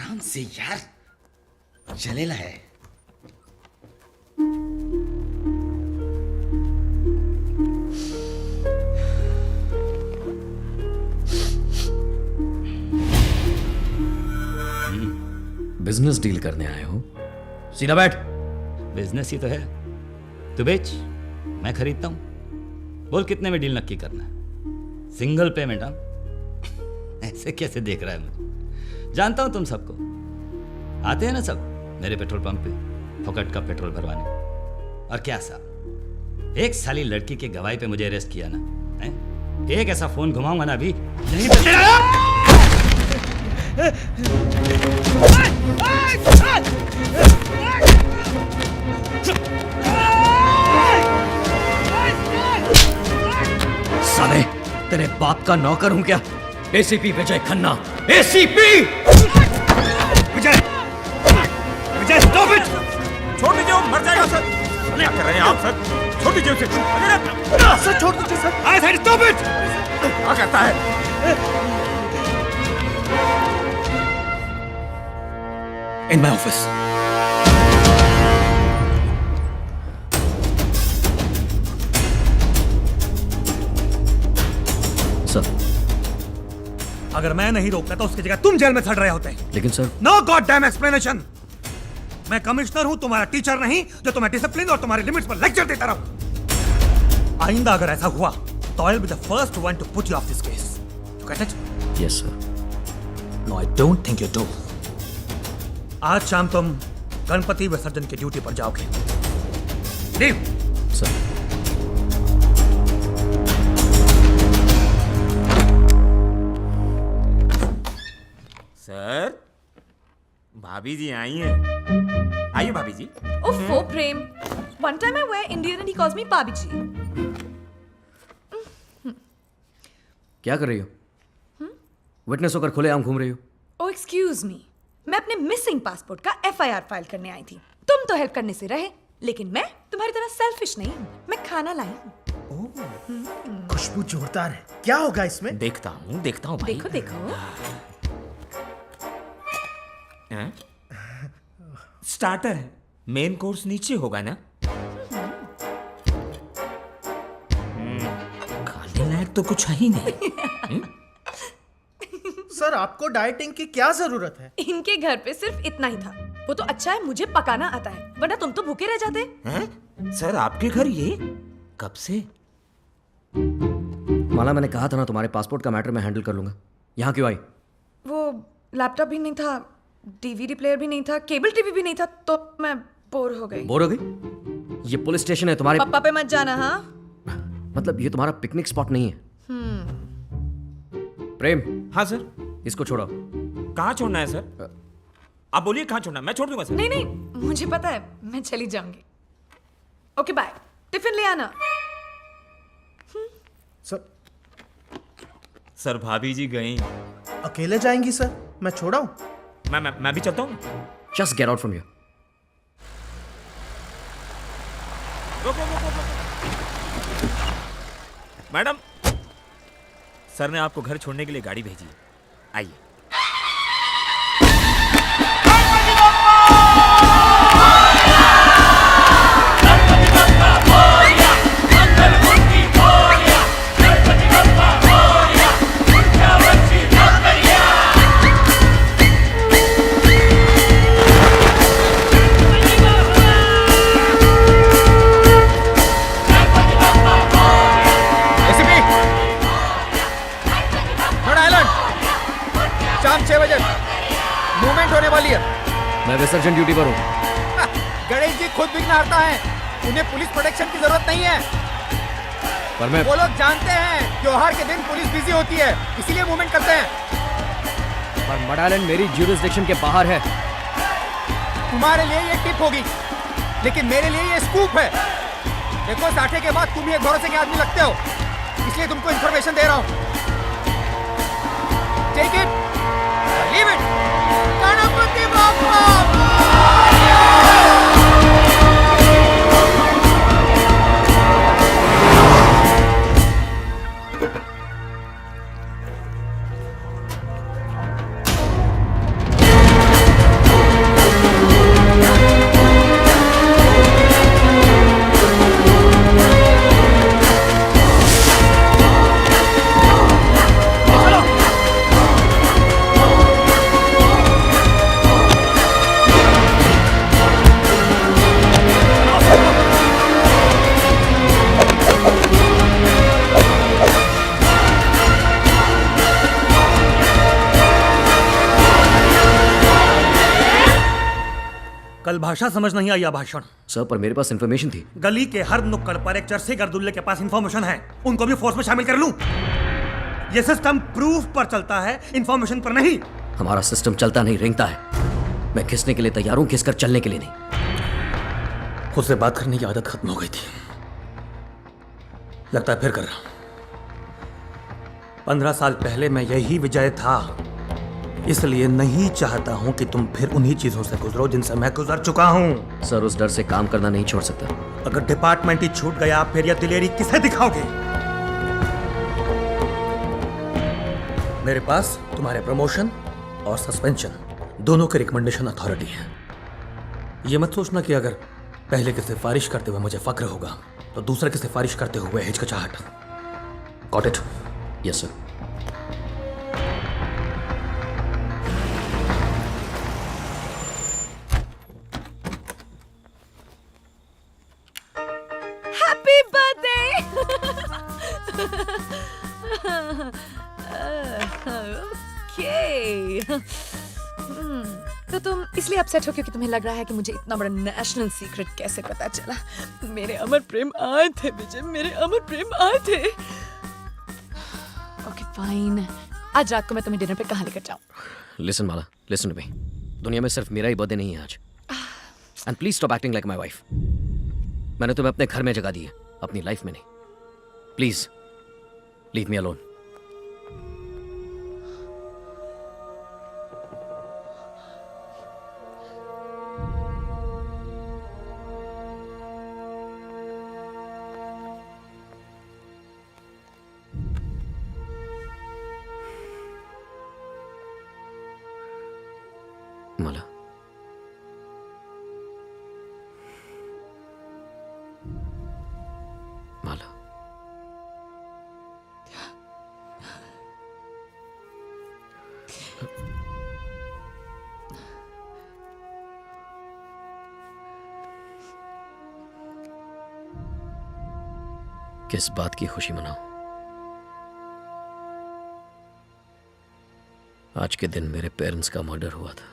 आराम से यार, जलेला है। बिजनेस डील करने आए हो? सीधा बैठ। बिजनेस ही तो है। तू बेच, मैं खरीदता हूं। बोल कितने में डील नक्की करना है? Single payment. हाँ, ऐसे कैसे देख रहा है मुझे? जानता हूं तुम सबको। आते हैं ना सब मेरे पेट्रोल पंप पे फोकट का पेट्रोल भरवाने। और क्या साहब, एक साली लड़की के गवाही पे मुझे अरेस्ट किया ना है? एक ऐसा फोन घुमाऊंगा ना अभी यहीं पे साले तेरे बाप का नौकर हूं क्या? ACP Vijay Khanna. ACP Vijay, Vijay stop it! छोड़ दीजिए, वो मर जाएगा सर। क्या कर रहे हैं आप सर? छोड़ दीजिए उसे। सर छोड़ दीजिए sir. I said stop it! क्या कहता है? In my office. सर, अगर मैं नहीं रोकता तो उसकी जगह तुम जेल में सड़ रहे होते। लेकिन sir, no god damn explanation. मैं कमिश्नर हूं, तुम्हारा टीचर नहीं जो तुम्हें डिसिप्लिन और तुम्हारी लिमिट्स पर लेक्चर देता रहूं। आइंदा अगर ऐसा हुआ तो I will be the first one to put you off this case. You get it? Yes sir. No I don't think you do. आज शाम तुम गणपति विसर्जन की ड्यूटी पर जाओगे। लीव। सर, सर, भाभी जी आई हैं। आइए भाभी जी। Oh, Prem. One time I wear Indian and he calls me Babiji. क्या कर रही हो? विटनेस होकर खुलेआम घूम रही हो? Oh, excuse me. मैं अपने मिसिंग पासपोर्ट का FIR फाइल करने आई थी। तुम तो हेल्प करने से रहे, लेकिन मैं तुम्हारी तरह सेल्फिश नहीं हूँ। मैं खाना लाई हूँ। खुशबू जोरदार है। क्या होगा इसमें? देखता हूँ भाई। देखो देखो। हैं? स्टार्टर है, मेन कोर्स नीचे होगा ना? खाने लायक तो कुछ है ही नहीं। सर, आपको डाइटिंग की क्या जरूरत है? इनके घर पे सिर्फ इतना ही था। वो तो अच्छा है मुझे पकाना आता है, वरना तुम तो भूखे रह जाते। हैं? सर, आपके घर ये कब से? माला, मैंने कहा था ना तुम्हारे पासपोर्ट का मैटर मैं हैंडल कर लूंगा। यहाँ क्यों आई? वो लैपटॉप भी नहीं था, डीवीडी प्लेयर भी नहीं था, केबल टीवी भी नहीं था, तो मैं बोर हो गई। बोर हो गई? ये पुलिस स्टेशन है तुम्हारे। पापा पे मत जाना। हाँ, मतलब ये तुम्हारा पिकनिक स्पॉट नहीं है। प्रेम। हाँ सर। इसको छोड़ो। कहाँ छोड़ना है सर? आप बोलिए कहाँ छोड़ना है, मैं छोड़ दूंगा सर। नहीं नहीं, मुझे पता है, मैं चली जाऊंगी। Okay bye. टिफिन ले आना। सर भाभी जी गई। अकेले जाएंगी सर? मैं छोड़ाऊं? मैं भी चलता हूँ। Just get out from here. रुको। मैडम, सर ने आपको घर छोड़ने के लिए गाड़ी भेजी है, आइए। मैं विसर्जन ड्यूटी पर हूँ। गणेश जी खुद विघ्न हरता है, उन्हें पुलिस प्रोटेक्शन की जरूरत नहीं है। पर मैं वो लोग जानते हैं त्योहार के दिन पुलिस बिजी होती है, इसीलिए मूवमेंट करते हैं। पर मडालन मेरी ज्यूरिसडिक्शन के बाहर है। तुम्हारे लिए ये टिप होगी, लेकिन मेरे लिए ये स्कूप है। देखो, साठे के बाद तुम ही एक भरोसे के आदमी लगते हो, इसलिए तुमको इंफॉर्मेशन दे रहा हूँ। Take it, leave it. Ganpati Bappa. कल भाषा समझ नहीं आई या भाषण? सर पर मेरे पास इंफॉर्मेशन थी। गली के हर नुक्कड़ पर एक चरसे गर्दुल्ले के पास इंफॉर्मेशन है, उनको भी फोर्स में शामिल कर लूं? ये सिस्टम प्रूफ पर चलता है, इंफॉर्मेशन पर नहीं। हमारा सिस्टम चलता नहीं, रेंगता है। मैं घिसने के लिए तैयार हूं, घिसकर चलने के लिए नहीं। खुद से बात करने की आदत खत्म हो गई थी, लगता है फिर कर रहा हूं। 15 साल पहले मैं यही विजय था, इसलिए नहीं चाहता हूं कि तुम फिर उन्हीं चीजों से गुजरो जिनसे मैं गुजर चुका हूं। सर उस डर से काम करना नहीं छोड़ सकता। अगर डिपार्टमेंट ही छूट गया फिर यह दिलेरी किसे दिखाओगे? मेरे पास तुम्हारे प्रमोशन और सस्पेंशन दोनों के रिकमेंडेशन अथॉरिटी है। यह मत सोचना कि अगर पहले की सिफारिश करते हुए मुझे फक्र होगा तो दूसरे की सिफारिश करते हुए हिचकिचाहट। Got it? Yes sir. Happy birthday. Okay, तो तुम इसलिए अपसेट हो क्योंकि तुम्हें लग रहा है कि मुझे इतना बड़ा नेशनल सीक्रेट कैसे पता चला? मेरे अमर प्रेम आए थे विजय, मेरे अमर प्रेम आए थे। ओके फाइन, आज रात को मैं तुम्हें डिनर पे कहाँ लेकर जाऊँ? Listen Mala, listen to me. दुनिया में सिर्फ मेरा ही बर्थडे नहीं है आज। And please stop acting like my wife. मैंने तुम्हें अपने घर में जगह दी है, अपनी लाइफ में नहीं। Please leave me alone. Mala, Mala, किस बात की खुशी मनाऊं? आज के दिन मेरे पेरेंट्स का मर्डर हुआ था।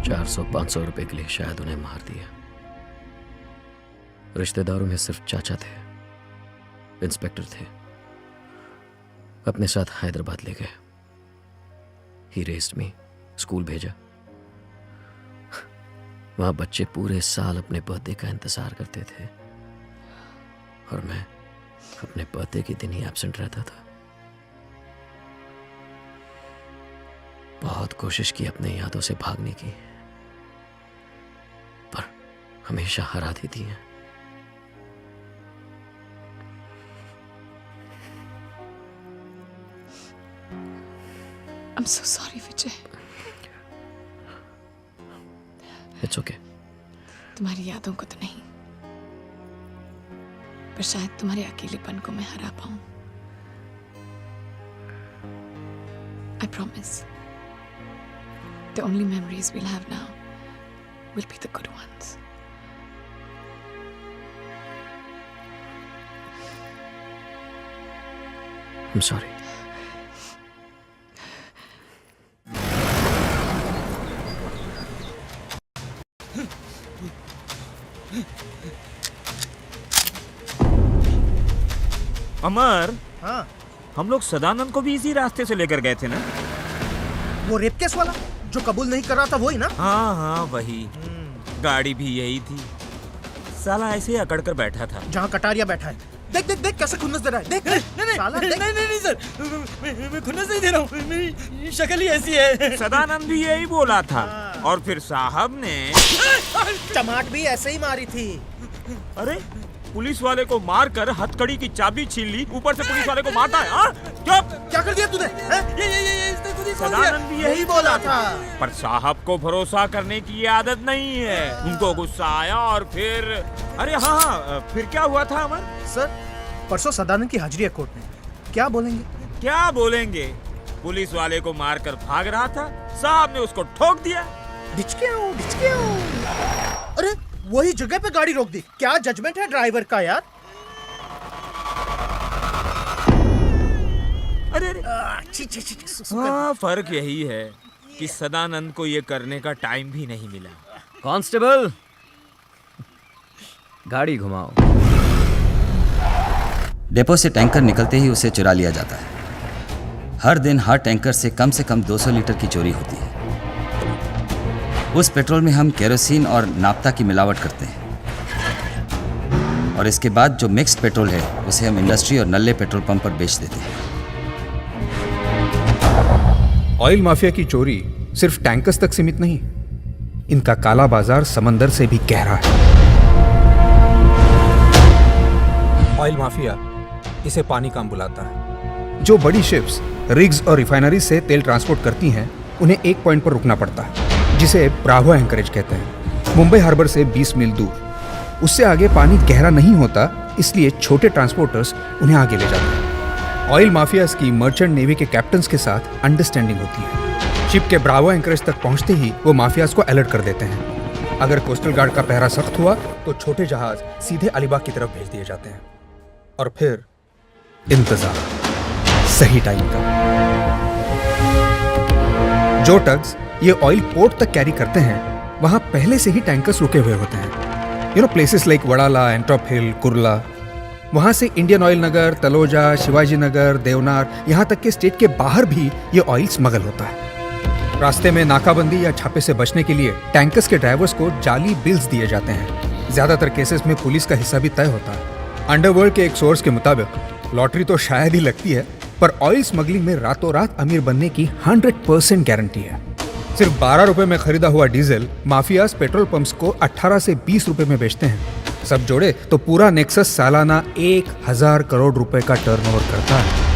₹400-500 के लिए शायद उन्हें मार दिया। रिश्तेदारों में सिर्फ चाचा थे, इंस्पेक्टर थे। अपने साथ हैदराबाद ले गए। ही रेस्ड मी, स्कूल भेजा। वहां बच्चे पूरे साल अपने बर्थडे का इंतजार करते थे और मैं अपने बर्थडे के दिन ही एब्सेंट रहता था। बहुत कोशिश की अपने यादों से भागने की, पर हमेशा हरा देती हैं। so sorry, Vijay. It's okay. तुम्हारी यादों को तो नहीं, पर शायद तुम्हारे अकेलेपन को मैं हरा पाऊं. I promise. The only memories we'll have now will be the good ones. I'm sorry. अमर, हाँ, हम लोग सदानंद को भी इसी रास्ते से लेकर गए थे ना? वो रेप केस वाला जो कबूल नहीं कर रहा था, वही ना? हाँ हाँ वही. गाड़ी भी यही थी. साला ऐसे ही अकड़ कर बैठा था. जहाँ कटारिया बैठा है. देख देख देख कैसे खुन्नस दे रहा है. देख साला, देख. नहीं सर, मैं खुन्नस नहीं दे रहा हूँ. मेरी शक्ल ही ऐसी है. सदानंद भी यही बोला था. और फिर साहब ने चमाट भी ऐसे ही मारी थी. अरे पुलिस वाले को मारकर हथकड़ी की चाबी छीन ली, ऊपर से पुलिस वाले को मारता है. हाँ? चुप! क्या कर दिया तूने? ये इसने खुद ही बोल दिया. सदानंद भी यही बोला था. पर साहब को भरोसा करने की ये आदत नहीं है. उनको गुस्सा आया और फिर अरे हाँ हाँ, फिर क्या हुआ था अमर? सर, परसों सदानंद की हाजिरी है कोर्ट में. क्या बोलेंगे? क्या बोलेंगे? पुलिस वाले को मारकर भाग रहा था, साहब ने उसको ठोक दिया. डिचके हो. अरे वही जगह पे गाड़ी रोक दी. क्या जजमेंट है ड्राइवर का यार. अरे हाँ, फर्क यही है कि सदानंद को ये करने का टाइम भी नहीं मिला. कांस्टेबल, गाड़ी घुमाओ. डेपो से टैंकर निकलते ही उसे चुरा लिया जाता है. हर दिन हर टैंकर से कम 200 लीटर की चोरी होती है. उस पेट्रोल में हम केरोसिन और नाफ्ता की मिलावट करते हैं और इसके बाद जो मिक्स्ड पेट्रोल है उसे हम इंडस्ट्री और नल्ले पेट्रोल पंप पर बेच देते हैं. ऑयल माफिया की चोरी सिर्फ टैंकर्स तक सीमित नहीं, इनका काला बाजार समंदर से भी गहरा है. ऑयल माफिया इसे पानी काम बुलाता है. जो बड़ी शिप्स, रिग्स और रिफाइनरी से तेल ट्रांसपोर्ट करती हैं, उन्हें एक पॉइंट पर रुकना पड़ता है जिसे ब्रावो एंकरेज कहते हैं, मुंबई हार्बर से 20 मील दूर. उससे आगे पानी गहरा नहीं होता, इसलिए छोटे ट्रांसपोर्टर्स उन्हें आगे ले जाते हैं. ऑयल माफियाज की मर्चेंट नेवी के कैप्टन्स के साथ अंडरस्टैंडिंग होती है. शिप के ब्रावो एंकरेज तक पहुंचते ही वो माफियाज को अलर्ट कर देते हैं. अगर कोस्टल गार्ड का पहरा सख्त हुआ तो छोटे जहाज सीधे अलीबाग की तरफ भेज दिए जाते हैं. और फिर इंतजार, सही टाइम का. जो टग्स ये ऑयल पोर्ट तक कैरी करते हैं, वहां पहले से ही टैंकर्स रुके हुए होते हैं. प्लेसेस लाइक वडाला, एंट्रॉप हिल, कुर्ला. वहां से इंडियन ऑयल नगर, तलोजा, शिवाजी नगर, देवनार, यहां तक के स्टेट के बाहर भी ये ऑयल स्मगल होता है. रास्ते में नाकाबंदी या छापे से बचने के लिए टैंकर्स के ड्राइवर्स को जाली बिल्स दिए जाते हैं. ज्यादातर केसेस में पुलिस का हिस्सा भी तय होता है. अंडरवर्ल्ड के एक सोर्स के मुताबिक लॉटरी तो शायद ही लगती है, पर ऑयल स्मगलिंग में रातों रात अमीर बनने की 100% गारंटी है. सिर्फ 12 रुपए में खरीदा हुआ डीजल माफियाज पेट्रोल पंप्स को 18 से 20 रुपए में बेचते हैं. सब जोड़े तो पूरा नेक्सस सालाना 1000 करोड़ रुपए का टर्नओवर करता है.